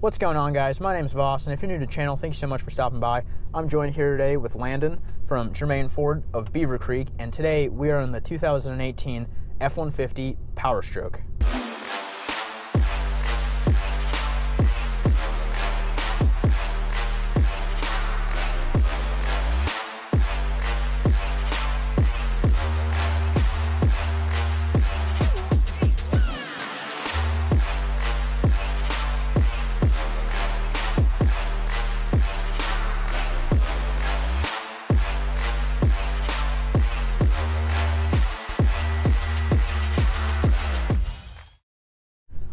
What's going on, guys? My name is Voss, and if you're new to the channel, thank you so much for stopping by. I'm joined here today with Landon from Germain Ford of Beavercreek, and today we are in the 2018 F-150 Powerstroke.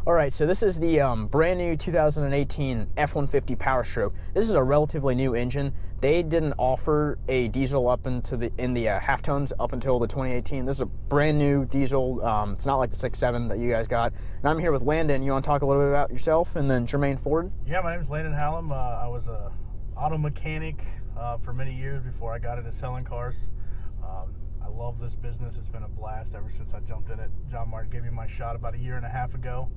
All right, so this is the brand new 2018 F-150 Powerstroke. This is a relatively new engine. They didn't offer a diesel up into the halftones up until the 2018. This is a brand new diesel. It's not like the 6.7 that you guys got. And I'm here with Landon. You want to talk a little bit about yourself and then Germain Ford? Yeah, my name is Landon Hallam. I was a auto mechanic for many years before I got into selling cars. I love this business. It's been a blast ever since I jumped in it. John Martin gave me my shot about a year and a half ago,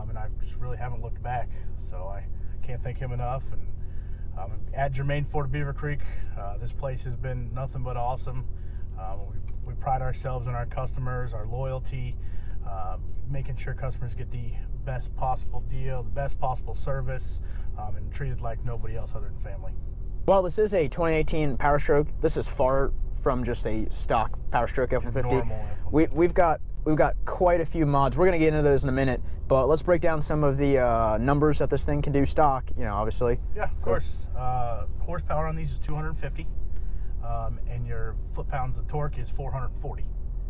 and I just really haven't looked back. So I can't thank him enough. And at Germain Ford of Beavercreek, this place has been nothing but awesome. We pride ourselves in our customers, our loyalty, making sure customers get the best possible deal, the best possible service, and treated like nobody else other than family. Well, this is a 2018 Powerstroke. This is far from just a stock Powerstroke F-150. We've got quite a few mods. We're going to get into those in a minute, but let's break down some of the numbers that this thing can do stock, you know, obviously. Yeah, of course. Horsepower on these is 250, and your foot-pounds of torque is 440.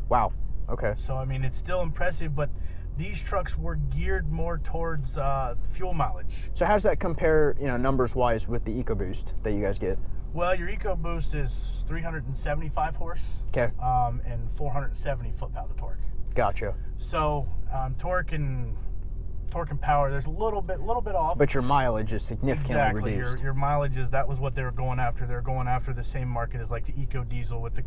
Wow, okay. So, I mean, it's still impressive, but these trucks were geared more towards fuel mileage. So how does that compare, you know, numbers-wise with the EcoBoost that you guys get? Well, your EcoBoost is 375 horse, okay, and 470 foot-pounds of torque. Gotcha. So torque and power, there's a little bit off. But your mileage is significantly reduced. Your mileage is, that was what they were going after. They're going after the same market as like the Eco Diesel with the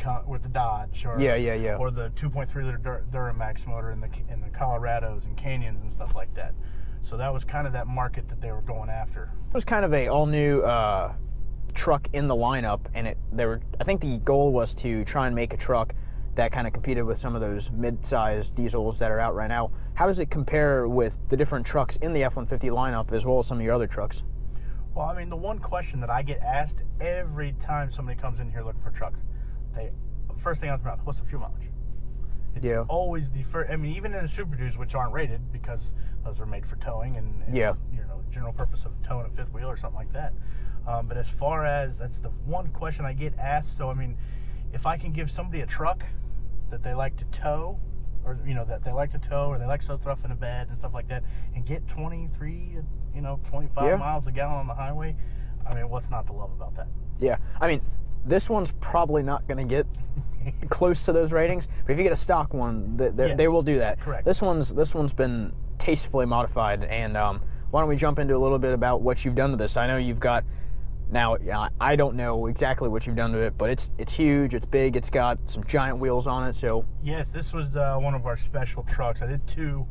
Dodge, or or the 2.3 liter Duramax motor in the Colorados and Canyons and stuff like that. So that was kind of that market that they were going after. It was kind of a all new truck in the lineup, and I think the goal was to try and make a truck that kind of competed with some of those mid-sized diesels that are out right now. How does it compare with the different trucks in the F-150 lineup as well as some of your other trucks? Well, I mean, the one question that I get asked every time somebody comes in here looking for a truck, first thing out of their mouth, what's the fuel mileage? It's always the first. I mean, even in the Super Dues, which aren't rated because those are made for towing and you know, general purpose of towing a fifth wheel or something like that. But as far as, that's the one question I get asked. So I mean, if I can give somebody a truck that they like to tow, or you know, that they like to tow, or they like so rough in a bed and stuff like that, and get 23, you know, 25 miles a gallon on the highway, I mean, what's not to love about that? Yeah, I mean, this one's probably not going to get close to those ratings, but if you get a stock one, they will do that. Correct. This one's been tastefully modified, and why don't we jump into a little bit about what you've done to this? I know you've got. Now, I don't know exactly what you've done to it, but it's huge, it's big, it's got some giant wheels on it. So yes, this was one of our special trucks. I did two.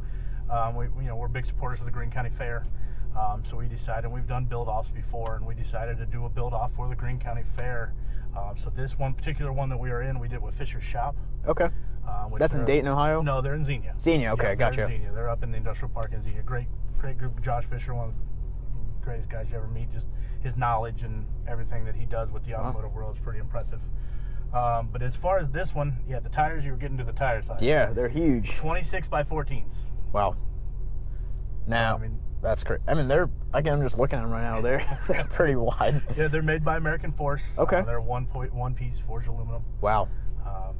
We're big supporters of the Greene County Fair, so we decided, we've done build-offs before, and we decided to do a build-off for the Greene County Fair. So this one particular one that we are in, we did with Fisher's Shop. Okay. That's in Dayton, Ohio? No, they're in Xenia. Xenia, okay, yeah, gotcha. They're in Xenia. They're up in the industrial park in Xenia. Great group. Josh Fisher, one of the greatest guys you ever meet. Just his knowledge and everything that he does with the automotive world is pretty impressive. But as far as this one, yeah, the tires, you were getting to the tire size. Yeah, they're huge. 26 by 14s. Wow. Now, so, I mean, that's great. I mean, again, I'm just looking at them right now. They're pretty wide. Yeah, they're made by American Force. Okay. They're one piece forged aluminum. Wow.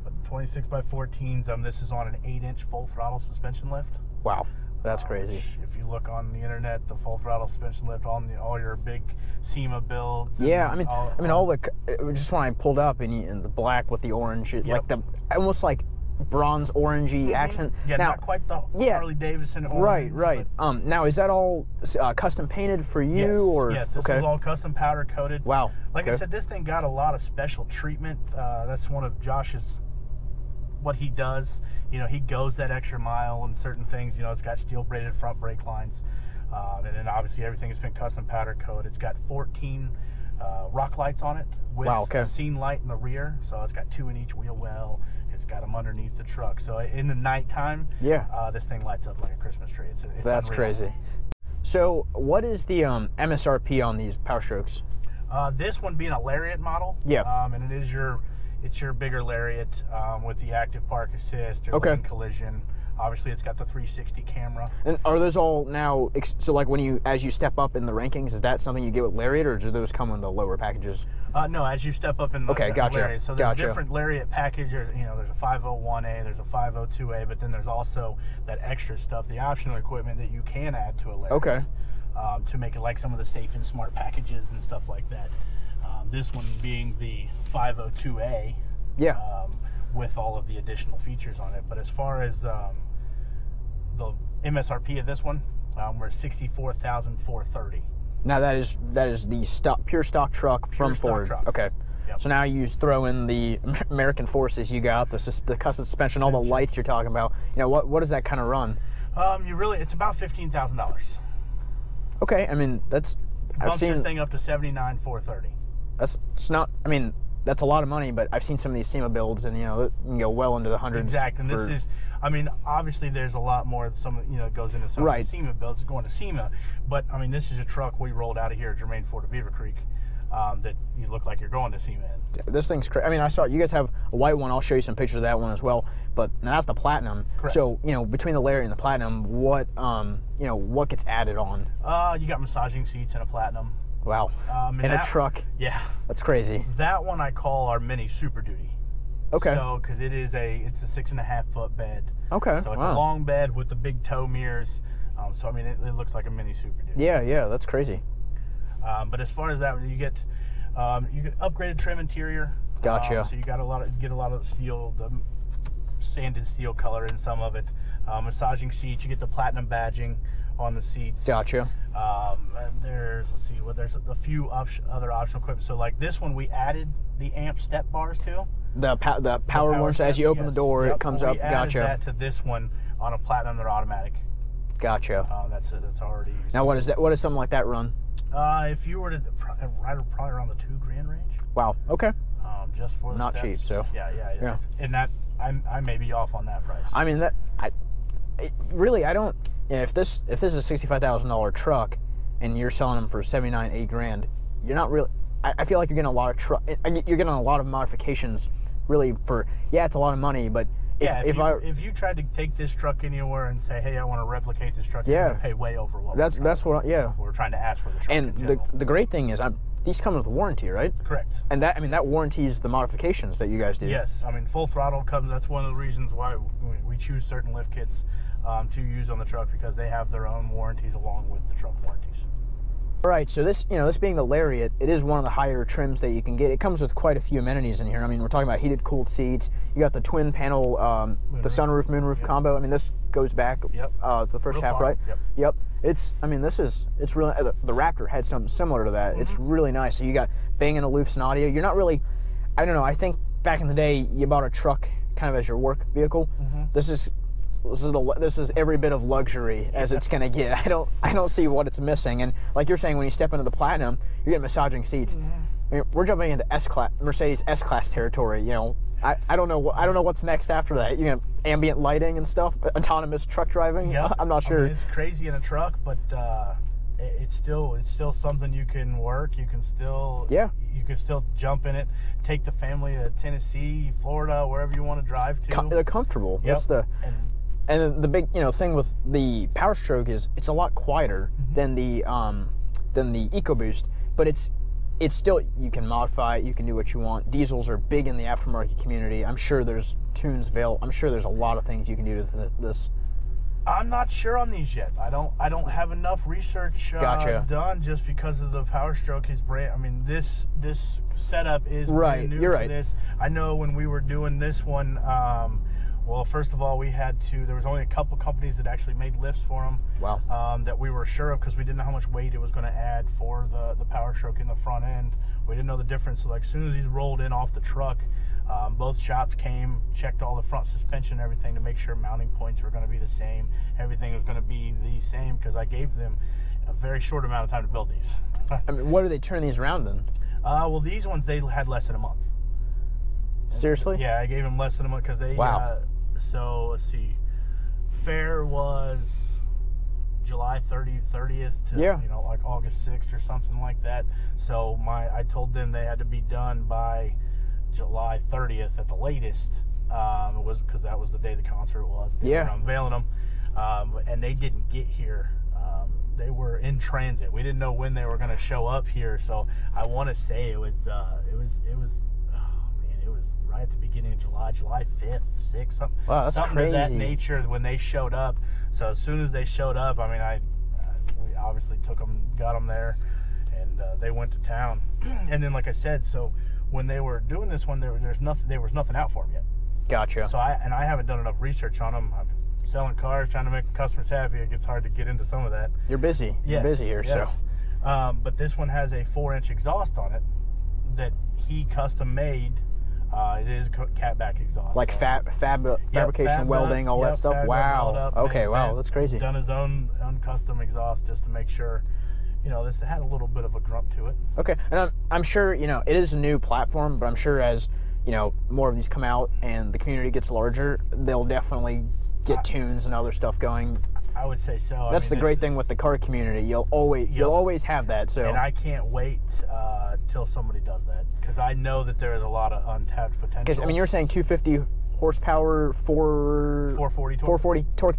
But 26 by 14s. This is on an 8-inch full throttle suspension lift. Wow. That's crazy. If you look on the internet, the full throttle suspension lift on all your big SEMA builds. Yeah, I mean, all the just when I pulled up and the black with the orange, like the almost like bronze orangey accent. Yeah, now, not quite the Harley Davidson orange. Right. Now, is that all custom painted for you? Yes, or yes, this is all custom powder coated. Wow. Like I said, this thing got a lot of special treatment. That's one of Josh's, what he does. You know, he goes that extra mile in certain things. You know, it's got steel braided front brake lines. And then obviously everything has been custom powder coated. It's got 14 rock lights on it with a scene light in the rear. So it's got 2 in each wheel well. It's got them underneath the truck. So in the nighttime, this thing lights up like a Christmas tree. It's That's unreal. crazy. So what is the MSRP on these Powerstroke? This one being a Lariat model. And it's your bigger Lariat with the active park assist, your lane collision. Obviously, it's got the 360 camera. And are those all now, so like as you step up in the rankings, is that something you get with Lariat, or do those come in the lower packages? No, as you step up in the, Lariat. So there's different Lariat packages. You know, there's a 501A, there's a 502A, but then there's also that extra stuff, the optional equipment that you can add to a Lariat. To make it like some of the safe and smart packages and stuff like that. This one being the 502A. With all of the additional features on it. But as far as the MSRP of this one, we're $64,430. Now that is the pure stock truck from Ford. Okay. So now you throw in the American forces you got, the custom suspension, all the lights you're talking about. You know, what does that kind of run? It's about $15,000. Okay, I mean that's. Bumps this thing up to $79,430. It's not. I mean, that's a lot of money, but I've seen some of these SEMA builds, and you know, it can go well into the hundreds. Exactly, and this is, I mean, obviously there's a lot more. Goes into some of the SEMA builds. It's going to SEMA, but I mean, this is a truck we rolled out of here at Germain Ford of Beavercreek. That you look like you're going to SEMA in. This thing's crazy. I mean, I saw you guys have a white one. I'll show you some pictures of that one as well. But now that's the Platinum. Correct. So you know, between the Lariat and the Platinum, what what gets added on? You got massaging seats and a Platinum. Wow. In a truck. Yeah. That's crazy. That one I call our mini Super Duty. Okay. So, because it's a 6.5 foot bed. Okay. So it's a long bed with the big tow mirrors. So I mean, it looks like a mini Super Duty. Yeah, that's crazy. But as far as that, you get upgraded trim interior. Gotcha. So you got a lot of steel, the sanded steel color in some of it. Massaging seats. You get the Platinum badging on the seats. Gotcha. And there's a few other optional equipment. So like this one, we added the amp step bars to. The power ones, as you open the door, it comes up. We added that to this one on a Platinum. They're automatic. Gotcha. That's already. Now what is that? What does something like that run? If you were to probably around the $2,000 range. Wow. Okay. Just for the not steps. Cheap. So. Yeah. And that I may be off on that price. I mean that I don't. You know, if this is a $65,000 truck, and you're selling them for $79,000, $8,000, you're not really. I feel like you're getting a lot of you're getting a lot of modifications, really for it's a lot of money, but if you tried to take this truck anywhere and say, hey, I want to replicate this truck, you're going to pay way over what we're trying to ask for the truck. And the great thing is, these come with warranty, right? Correct. And that warranties the modifications that you guys do. Yes, I mean full throttle comes. That's one of the reasons why we choose certain lift kits to use on the truck, because they have their own warranties along with the truck warranties. All right, so this being the Lariat, it is one of the higher trims that you can get. It comes with quite a few amenities in here. I mean, we're talking about heated, cooled seats. You got the twin panel, the sunroof, moonroof combo. I mean, this goes back to the first half, right? Yep. It's really, the Raptor had something similar to that. It's really nice. So you got Bang & Olufsen audio. You're not really, I don't know, I think back in the day, you bought a truck kind of as your work vehicle. This is every bit of luxury as it's gonna get. I don't see what it's missing. And like you're saying, when you step into the Platinum, you're getting massaging seats. I mean, we're jumping into Mercedes S-Class territory. You know, I don't know what's next after that. You know, ambient lighting and stuff, autonomous truck driving. Yep. I'm not sure. I mean, it's crazy in a truck, but it's still something you can work. You can still jump in it, take the family to Tennessee, Florida, wherever you want to drive to. They're comfortable. Yep. That's and the big thing with the Powerstroke is it's a lot quieter than the EcoBoost, but it's still, you can modify it, you can do what you want. Diesels are big in the aftermarket community. I'm sure there's tunes available. I'm sure there's a lot of things you can do to this. I'm not sure on these yet. I don't have enough research done, just because of the Powerstroke is brand. I mean, this setup is brand new for this. I know when we were doing this one, Well, first of all, there was only a couple companies that actually made lifts for them. Wow. That we were sure of, because we didn't know how much weight it was going to add for the Powerstroke in the front end. We didn't know the difference. So like as soon as these rolled in off the truck, both shops came, checked all the front suspension and everything to make sure mounting points were going to be the same. Everything was going to be the same, because I gave them a very short amount of time to build these. I mean, what do they turn these around in? Well, these ones, they had less than a month. Seriously? Yeah, I gave them less than a month, because they... Wow. So, let's see. Fair was July 30th to, yeah, like August 6th or something like that. So, I told them they had to be done by July 30th at the latest. It was because that was the day the concert was. They were unveiling them. And they didn't get here. They were in transit. We didn't know when they were going to show up here. So, I want to say it was right at the beginning of July 5th, 6th, something, wow, that's something crazy. of that nature when they showed up. So as soon as they showed up, I mean, we obviously took them, got them there, and they went to town. And then, like I said, so when they were doing this one, there was nothing out for them yet. Gotcha. So I haven't done enough research on them. I'm selling cars, trying to make customers happy. It gets hard to get into some of that. You're busy. Yes, You're busy here, yes. so. But this one has a 4-inch exhaust on it that he custom made. It is catback exhaust. Like fabrication, welding, all that stuff? Wow. Okay, wow, that's crazy. Done his own custom exhaust just to make sure, this had a little bit of a grunt to it. Okay, and I'm sure, it is a new platform, but I'm sure as, more of these come out and the community gets larger, they'll definitely get tunes and other stuff going. I would say so. That's the great thing with the car community. You'll always have that. So, and I can't wait till somebody does that, because I know that there is a lot of untapped potential. Because you're saying 250 horsepower, 440 torque.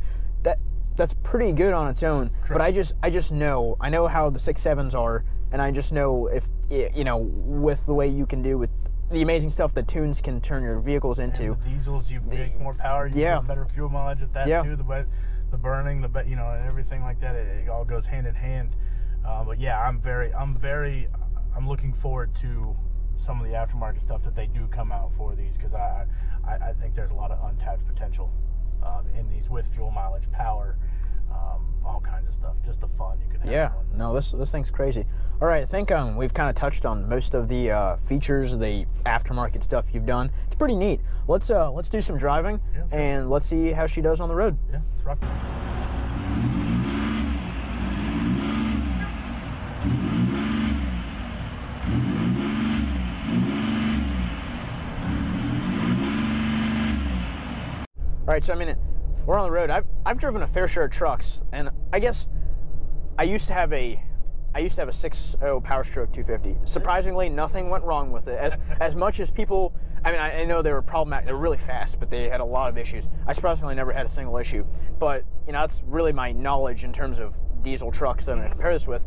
That's pretty good on its own. Correct. But I just know how the 6.7s are, and I just know if with the way you can do with the amazing stuff that tunes can turn your vehicles into. And the diesels, you make more power. You get better fuel mileage at that too. The burning, and everything like that, it all goes hand in hand. But yeah, I'm looking forward to some of the aftermarket stuff that they do come out for these, because I think there's a lot of untapped potential in these with fuel mileage, power, all kinds of stuff. Just the fun you can have. Yeah, no, this thing's crazy. All right, I think we've kind of touched on most of the features, the aftermarket stuff you've done. It's pretty neat. Let's do some driving, and let's see how she does on the road. Yeah, let's rock. All right, so we're on the road. I've driven a fair share of trucks, and I guess I used to have a 6.0 Powerstroke 250. Surprisingly, nothing went wrong with it. As much as people, I know they were problematic. They were really fast, but they had a lot of issues. I surprisingly never had a single issue. But that's really my knowledge in terms of diesel trucks that I'm going to compare this with.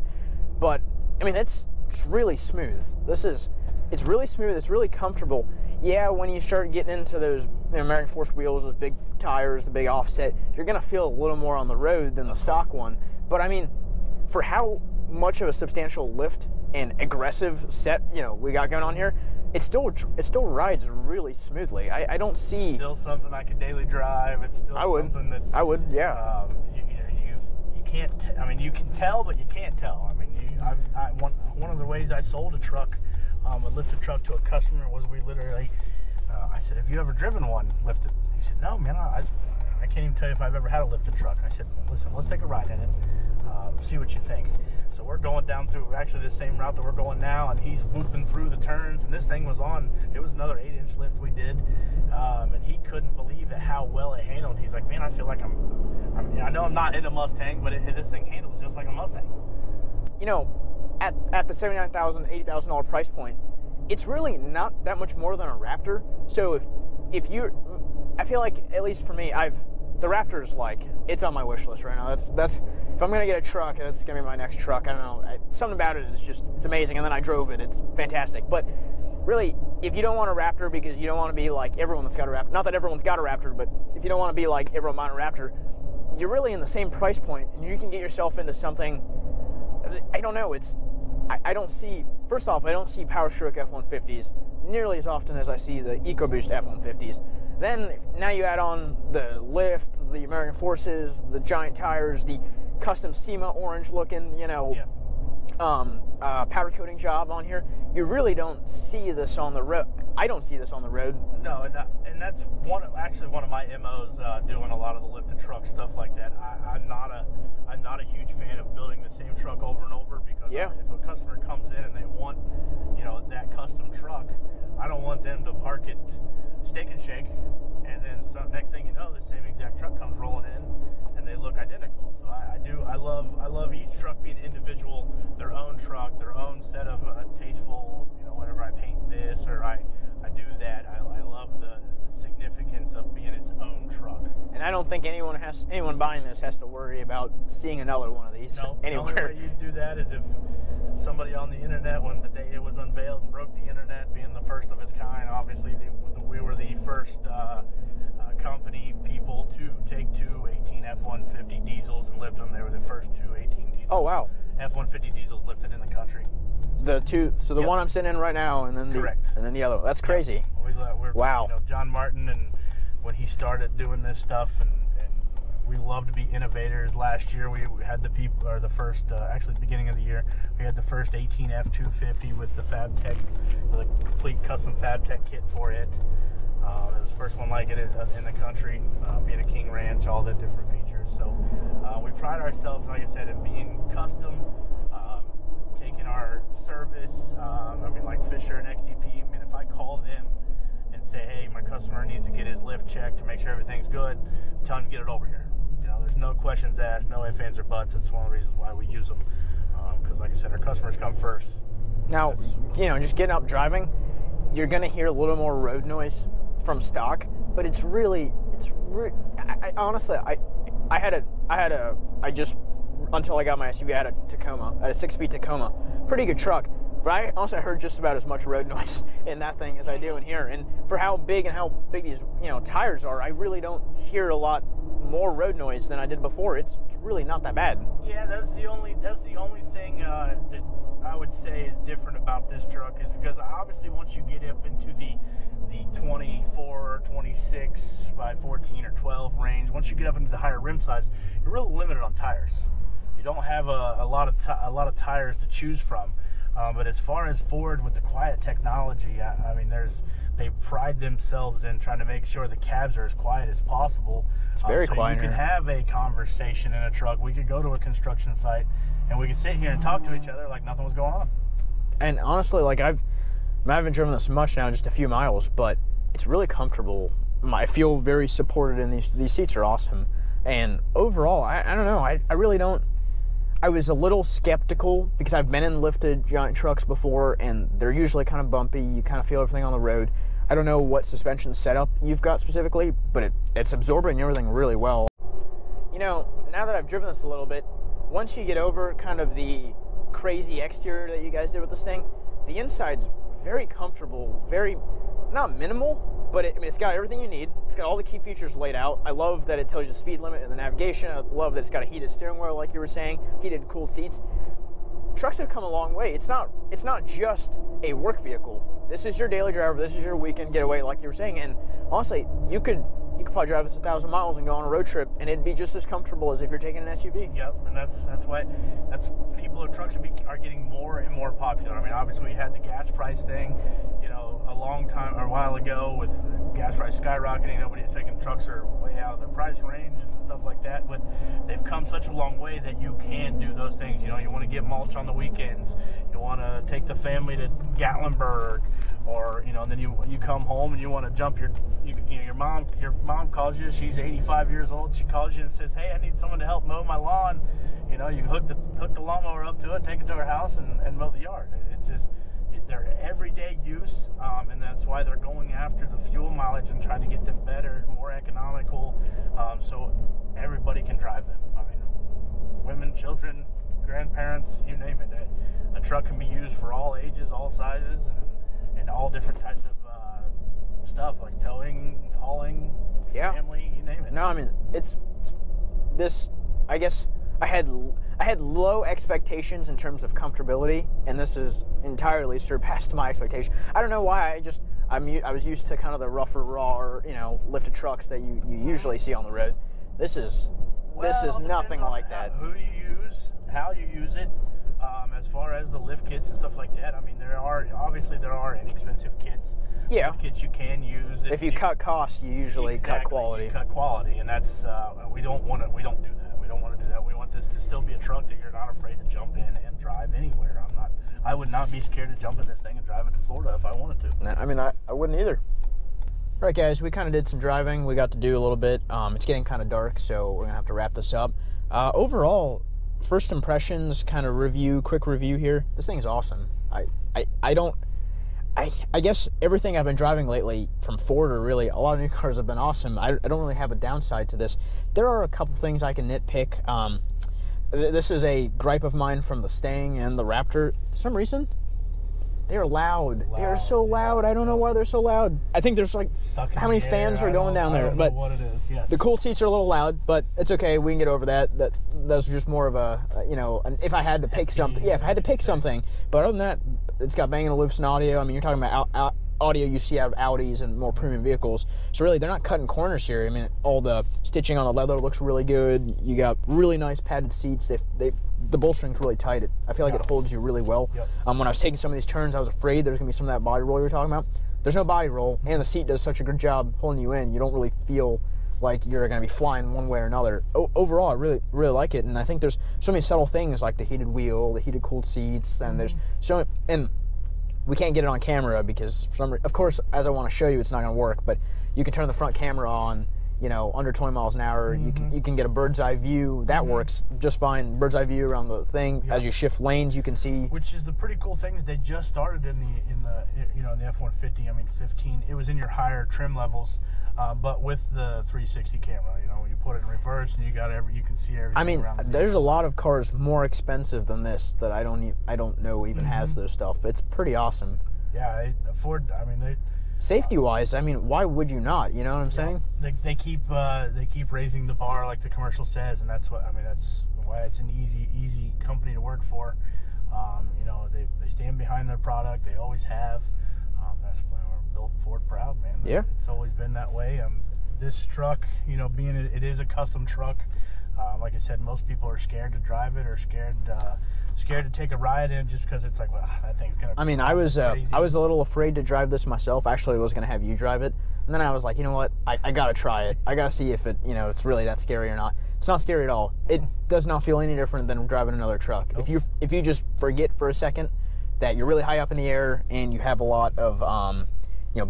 But it's really smooth. It's really smooth. It's really comfortable. Yeah, when you start getting into those American Force wheels, those big tires, the big offset, you're going to feel a little more on the road than the stock one. But for how much of a substantial lift and aggressive set we got going on here, it still rides really smoothly. I don't see. Still something I could daily drive. It's still something that I would, yeah. You can't. You can tell, but you can't tell. One of the ways I sold a truck, a lifted truck to a customer, was we literally. I said, "Have you ever driven one lifted?" He said, "No, man. I can't even tell you if I've ever had a lifted truck." I said, "Listen, let's take a ride in it, see what you think." So we're going down through actually the same route that we're going now, and he's whooping through the turns, and this thing was on. It was another 8-inch lift we did, and he couldn't believe it, how well it handled. He's like, "Man, I feel like I know I'm not in a Mustang, but this thing handles just like a Mustang." At the $79,000, $80,000 price point, it's really not that much more than a Raptor. So if you, I feel like, at least for me, the Raptor's it's on my wish list right now. That's if I'm gonna get a truck, that's gonna be my next truck. I don't know, something about it is just, it's amazing. And then I drove it, it's fantastic. But really, if you don't want a Raptor because you don't want to be like everyone that's got a Raptor, not that everyone's got a Raptor, but if you don't want to be like everyone buying a Raptor, you're really in the same price point, and you can get yourself into something. I don't know. I don't see. First off, I don't see Powerstroke F-150s nearly as often as I see the EcoBoost F-150s. Then now you add on the lift, the American Forces, the giant tires, the custom SEMA orange looking, you know, powder coating job on here. You really don't see this on the road. I don't see this on the road. No, and that's actually one of my MOs, doing a lot of the lifted truck stuff like that. I'm not a huge fan of building the same truck over and over, because if a customer comes in and they want, you know, that custom truck, I don't want them to park it Steak and Shake, and then next thing you know, the same exact truck comes rolling in, and they look identical. So I love each truck being individual, their own truck, their own set of tasteful, you know, whenever I paint this or I do that, I love the significance of being its own truck. And I don't think anyone buying this has to worry about seeing another one of these anywhere. The only way you do that is if somebody on the internet, when the day it was unveiled and broke the internet, being the first of its kind, obviously we were the first company people to take two 18 F-150 diesels and lift them. They were the first two 18 diesels. Oh, wow. F-150 diesels lifted in the country. The two, so the one I'm sitting in right now, and then the other one. That's crazy. We're, wow. You know, John Martin, and when he started doing this stuff, and we love to be innovators. Last year we had the actually the beginning of the year, we had the first 18 F-250 with the FabTech, with a complete custom FabTech kit for it. It was the first one like it in the country, being a King Ranch, all the different features. So we pride ourselves, like I said, in being custom, taking our service. I mean, like Fisher and XCP, I mean, if I call them and say, hey, my customer needs to get his lift checked to make sure everything's good, tell him to get it over here. You know, there's no questions asked, no ifs, ands, or buts. It's one of the reasons why we use them, because like I said, our customers come first. Now, you know, just getting up driving, you're going to hear a little more road noise from stock, but honestly, until I got my SUV, I had a Tacoma, I had a 6-speed Tacoma, pretty good truck, but I also heard just about as much road noise in that thing as I do in here. And for how big these, you know, tires are, I really don't hear a lot more road noise than I did before. It's really not that bad. Yeah, that's the only thing that I would say is different about this truck, is because obviously once you get up into the 24, 26 by 14 or 12 range, once you get up into the higher rim size, you're really limited on tires. You don't have a lot of tires to choose from. But as far as Ford with the quiet technology, I mean, they pride themselves in trying to make sure the cabs are as quiet as possible. It's very quiet. You can have a conversation in a truck. We could go to a construction site and we could sit here and talk to each other like nothing was going on. And honestly, like I haven't driven this much now, just a few miles, but it's really comfortable. I feel very supported in these seats are awesome. And overall, I don't know, I really don't. I was a little skeptical because I've been in lifted giant trucks before, and they're usually kind of bumpy. You kind of feel everything on the road. I don't know what suspension setup you've got specifically, but it's absorbing everything really well. You know, now that I've driven this a little bit, once you get over kind of the crazy exterior that you guys did with this thing, the inside's very comfortable, very, not minimal, but it's got everything you need. It's got all the key features laid out. I love that it tells you the speed limit and the navigation. I love that it's got a heated steering wheel, like you were saying, heated, cooled seats. Trucks have come a long way. It's not just a work vehicle. This is your daily driver. This is your weekend getaway, like you were saying. And honestly, you could probably drive this 1,000 miles and go on a road trip, and it'd be just as comfortable as if you're taking an SUV. Yep, and that's why trucks are getting more and more popular. I mean, obviously we had the gas price thing, you know, a while ago with gas price skyrocketing. Nobody's thinking trucks are way out of their price range and stuff like that. But they've come such a long way that you can do those things. You know, you want to get mulch on the weekends. You want to take the family to Gatlinburg, or you know, and then you come home and you want to jump your mom calls you. She's 85 years old. She calls you and says, "Hey, I need someone to help mow my lawn." You know, you hook the lawnmower up to it, take it to her house, and mow the yard. It's just they're everyday use, and that's why they're going after the fuel mileage and trying to get them better, more economical, so everybody can drive them. I mean, women, children, grandparents, you name it. A truck can be used for all ages, all sizes, and all different types of stuff, like towing, hauling, family, you name it. No, I mean, it's this, I guess, I had low expectations in terms of comfortability, and this has entirely surpassed my expectation. I don't know why, I was used to kind of the rougher, raw, you know, lifted trucks that you usually see on the road. This is nothing like that. Who you use, how you use it, as far as the lift kits and stuff like that. I mean, there are inexpensive kits. Yeah. Lift kits you can use. If you cut costs, you usually cut quality. You cut quality, and that's we don't do that. We don't want to do that. We want this to still be a truck that you're not afraid to jump in and drive anywhere. I would not be scared to jump in this thing and drive it to Florida if I wanted to. I mean, I wouldn't either. Right, guys, we kind of did some driving. We got to do a little bit. It's getting kind of dark, so we're gonna have to wrap this up. Overall, first impressions, kind of quick review here. This thing's awesome. I guess everything I've been driving lately from Ford, or really a lot of new cars, have been awesome. I don't really have a downside to this. There are a couple things I can nitpick. This is a gripe of mine from the Stang and the Raptor. For some reason, they are loud. They are so loud. I don't know why they're so loud. I think there's like how many fans are going down there. I don't know what it is. Yes. The cool seats are a little loud, but it's okay. We can get over that. That's just more of a you know. If I had to pick something, yeah. If I had to pick something, but other than that, it's got Bang & Olufsen audio. I mean, you're talking about audio you see out of Audis and more premium vehicles. So really, they're not cutting corners here. I mean, all the stitching on the leather looks really good. You got really nice padded seats. The bolstering's really tight. I feel like it holds you really well. Yep. When I was taking some of these turns, I was afraid there's gonna be some of that body roll you were talking about. There's no body roll, and the seat does such a good job pulling you in. You don't really feel like you're gonna be flying one way or another. Overall, I really like it, and I think there's so many subtle things like the heated wheel, the heated cooled seats, and there's so and we can't get it on camera because, of course, as I want to show you, it's not going to work. But you can turn the front camera on, you know, under 20 miles an hour. You can get a bird's eye view. That works just fine. Bird's eye view around the thing. Yep. As you shift lanes, you can see. Which is the pretty cool thing that they just started in the F-150. I mean, 15. It was in your higher trim levels, but with the 360 camera. You know, when you put it in reverse and you can see everything. I mean, around there's a lot of cars more expensive than this that I don't know even has those stuff. It's pretty awesome. Yeah, Ford. I mean, safety-wise, I mean, why would you not? You know what I'm saying? They keep raising the bar, like the commercial says, and that's why it's an easy company to work for. You know, they stand behind their product. They always have. That's why we're built Ford proud, man. Yeah, it's always been that way. This truck, you know, being it is a custom truck. Like I said, most people are scared to drive it or scared to take a ride in just because it's like, well, that thing's gonna. I mean, I was a little afraid to drive this myself. Actually, I was gonna have you drive it, and then I was like, you know what? I gotta try it. I gotta see if it's really that scary or not. It's not scary at all. It does not feel any different than driving another truck. Nope. If you just forget for a second that you're really high up in the air and you have a lot of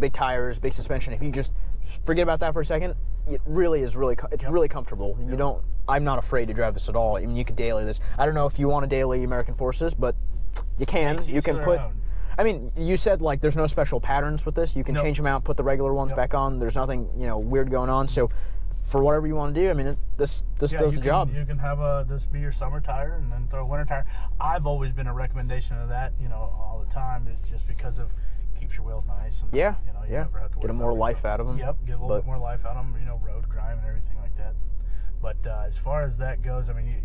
big tires, big suspension. If you just forget about that for a second, it really is really comfortable. You I'm not afraid to drive this at all. I mean, you could daily this. I don't know if you want to daily American Forces, but you can. You can put. I mean, you said like there's no special patterns with this. You can change them out, put the regular ones back on. There's nothing weird going on. So for whatever you want to do, I mean, this does the job. You can have this be your summer tire and then throw a winter tire. I've always been a recommendation of that. All the time. It's just because of keeps your wheels nice. And, you never have to get more life out of them. Yep, get a little bit more life out of them. Road grime and everything like that. But as far as that goes, I mean,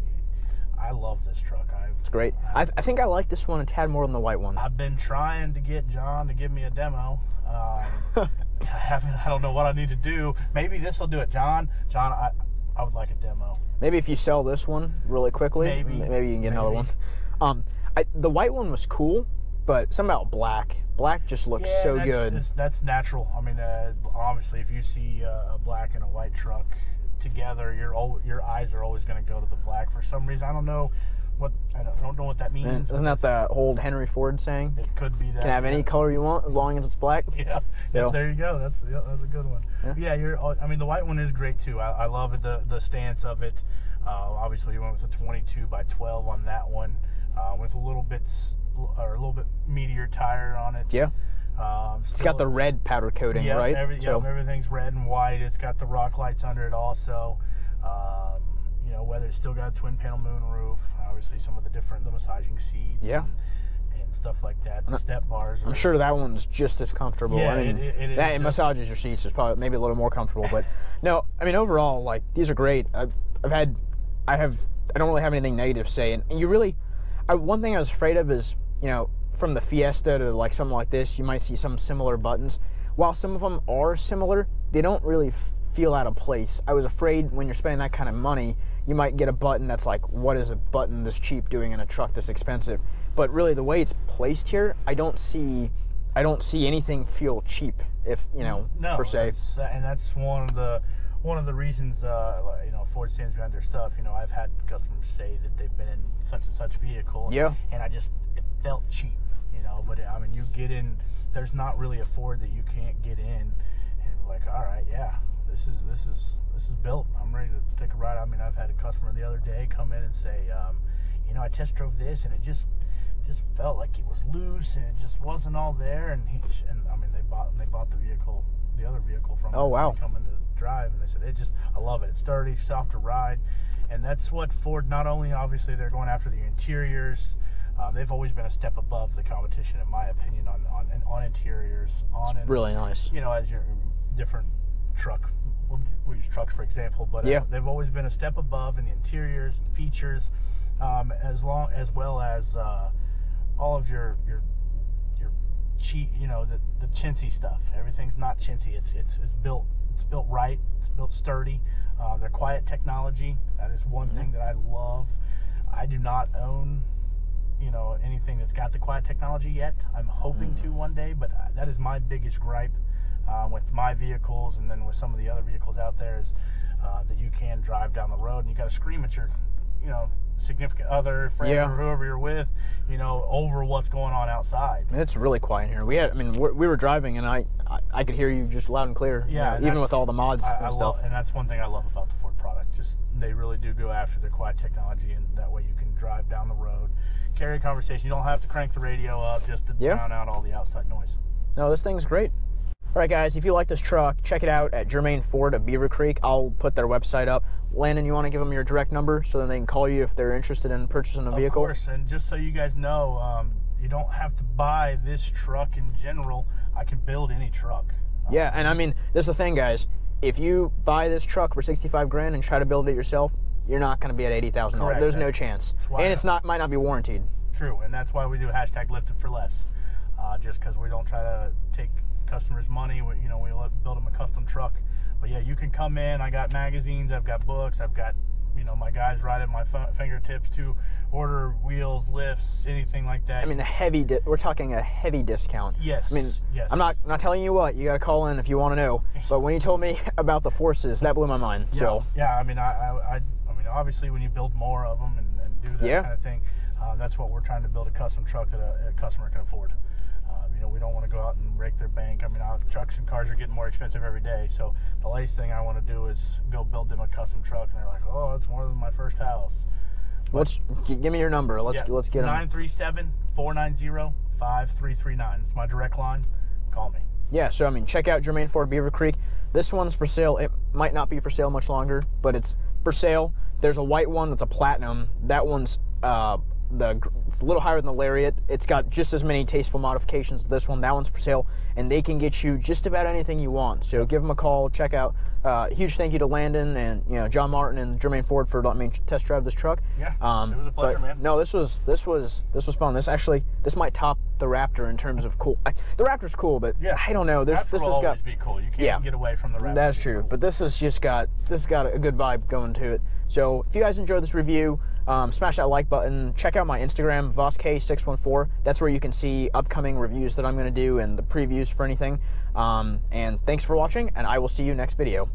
I love this truck. It's great. I think I like this one a tad more than the white one. I've been trying to get John to give me a demo. I don't know what I need to do. Maybe this will do it. John, I would like a demo. Maybe if you sell this one really quickly, maybe you can get another one. The white one was cool, but something about black. Black just looks so good. That's natural. I mean, obviously, if you see a black and a white truck together, your eyes are always going to go to the black for some reason. I don't know what that means. And isn't that the old Henry Ford saying? It could be that. Can have any color you want as long as it's black. Yeah. There you go. That's a good one. Yeah. I mean, the white one is great too. I love it. The stance of it. Obviously, you went with a 22 by 12 on that one, with a little bit meatier tire on it. Yeah. It's got the red powder coating, right? Everything's red and white. It's got the rock lights under it also. Whether it's still got a twin panel moonroof, obviously some of the massaging seats and stuff like that. The step bars. I'm sure that one's just as comfortable. Yeah, I mean, it massages your seats. It's probably maybe a little more comfortable, but no, I mean, overall, like, these are great. I don't really have anything negative to say. And you really, one thing I was afraid of is, from the Fiesta to like something like this, you might see some similar buttons. While some of them are similar, they don't really feel out of place. I was afraid when you're spending that kind of money, you might get a button that's like, what is a button this cheap doing in a truck this expensive? But really, the way it's placed here, I don't see anything feel cheap, if you know, no, per se. And that's one of the reasons you know, Ford stands behind their stuff. You know, I've had customers say that they've been in such and such vehicle, yeah, and it felt cheap, you know. But I mean, you get in, there's not really a Ford that you can't get in, and like, all right, yeah, this is built. I'm ready to take a ride. I mean, I've had a customer the other day come in and say, you know, I test drove this, and it just felt like it was loose, and it just wasn't all there. And I mean, they bought the other vehicle from oh, wow, coming to drive, and they said I love it. It's sturdy, soft to ride, and that's what Ford. Not only obviously they're going after the interiors. They've always been a step above the competition, in my opinion, on interiors. It's really nice. You know, as your different truck, we'll use trucks for example, but yeah, they've always been a step above in the interiors and features, as well as all of your cheap, you know, the chintzy stuff. Everything's not chintzy. It's built right. It's built sturdy. Their quiet technology. That is one thing that I love. I do not own, you know, anything that's got the quiet technology yet. I'm hoping to one day, but that is my biggest gripe with my vehicles, and then with some of the other vehicles out there, is that you can drive down the road and you got to scream at your, you know, significant other, friend, or whoever you're with, you know, over what's going on outside. It's really quiet here. We were driving, and I could hear you just loud and clear. Yeah, you know, even with all the mods and stuff. And that's one thing I love about the Ford product. Just they really do go after their quiet technology, and that way you can drive down the road, carry a conversation. You don't have to crank the radio up just to drown out all the outside noise. No, this thing's great. All right, guys, if you like this truck, check it out at Germain Ford of Beavercreek. I'll put their website up. Landon, you want to give them your direct number so that they can call you if they're interested in purchasing a vehicle? Of course, and just so you guys know, you don't have to buy this truck in general. I can build any truck. Yeah, and I mean, this is the thing, guys. If you buy this truck for 65 grand and try to build it yourself, you're not going to be at $80,000. There's no chance. And it's might not be warranted. True, and that's why we do hashtag lifted for less. Just because we don't try to take customers' money. We build them a custom truck. But yeah, you can come in. I got magazines, I've got books, I've got, you know, my guys right at my fingertips to order wheels, lifts, anything like that. I mean, we're talking a heavy discount. Yes. I mean, yes. I'm not telling you what. You got to call in if you want to know. But when you told me about the Forces, that blew my mind. Yeah. So yeah, I mean, I mean, obviously, when you build more of them and do that kind of thing, that's what we're trying to build, a custom truck that a customer can afford. You know, we don't want to go out and rake their bank. I mean, trucks and cars are getting more expensive every day. So the latest thing I want to do is go build them a custom truck, and they're like, "Oh, it's more than my first house." Give me your number. Let's get them. 937-490-5339. It's my direct line. Call me. Yeah. So I mean, check out Germain Ford Beavercreek. This one's for sale. It might not be for sale much longer, but it's for sale. There's a white one that's a platinum. That one's it's a little higher than the Lariat. It's got just as many tasteful modifications as this one. That one's for sale, and they can get you just about anything you want. So give them a call, check out. Huge thank you to Landon and, you know, John Martin and Germain Ford for letting me test drive this truck. Yeah, it was a pleasure, man. No, this was fun. This might top the Raptor in terms of cool. The Raptor's cool, but yeah, I don't know. This has always be cool. You can't get away from the Raptor. That's true, but this has got a good vibe going to it. So if you guys enjoyed this review, smash that like button. Check out my Instagram, VosK614. That's where you can see upcoming reviews that I'm going to do and the previews for anything. And thanks for watching, and I will see you next video.